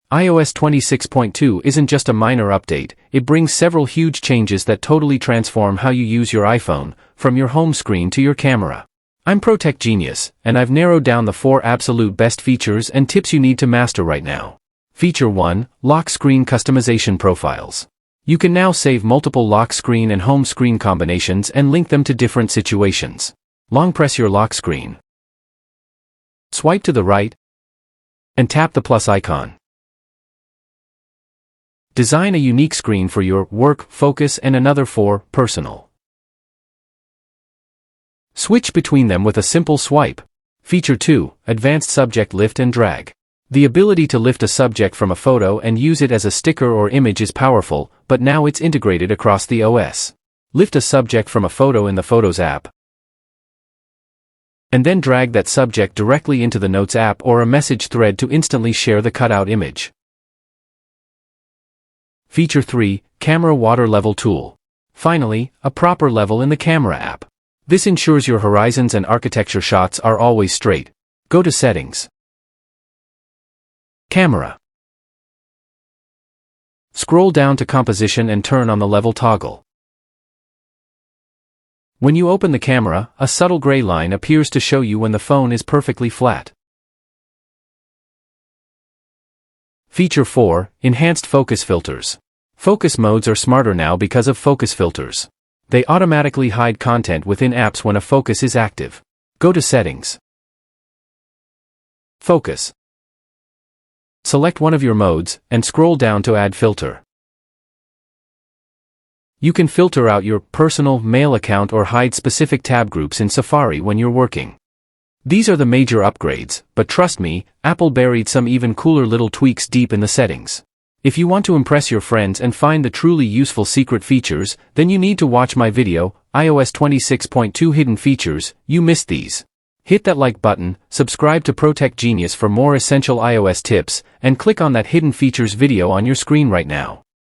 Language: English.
iOS 26.2 isn't just a minor update, it brings several huge changes that totally transform how you use your iPhone, from your home screen to your camera. I'm Protech Genius, and I've narrowed down the 4 absolute best features and tips you need to master right now. Feature 1, Lock Screen Customization Profiles. You can now save multiple lock screen and home screen combinations and link them to different situations. Long press your lock screen. Swipe to the right, and tap the plus icon. Design a unique screen for your work, focus, and another for personal. Switch between them with a simple swipe. Feature 2, Advanced Subject Lift and Drag. The ability to lift a subject from a photo and use it as a sticker or image is powerful, but now it's integrated across the OS. Lift a subject from a photo in the Photos app, and then drag that subject directly into the Notes app or a message thread to instantly share the cutout image. Feature 3, Camera Water Level Tool. Finally, a proper level in the Camera app. This ensures your horizons and architecture shots are always straight. Go to Settings. Camera. Scroll down to Composition and turn on the Level toggle. When you open the camera, a subtle gray line appears to show you when the phone is perfectly flat. Feature 4, Enhanced Focus Filters. Focus modes are smarter now because of focus filters. They automatically hide content within apps when a focus is active. Go to Settings. Focus. Select one of your modes, and scroll down to Add Filter. You can filter out your personal mail account or hide specific tab groups in Safari when you're working. These are the major upgrades, but trust me, Apple buried some even cooler little tweaks deep in the settings. If you want to impress your friends and find the truly useful secret features, then you need to watch my video, iOS 26.2 Hidden Features. You missed these. Hit that like button, subscribe to Protech Genius for more essential iOS tips, and click on that Hidden Features video on your screen right now.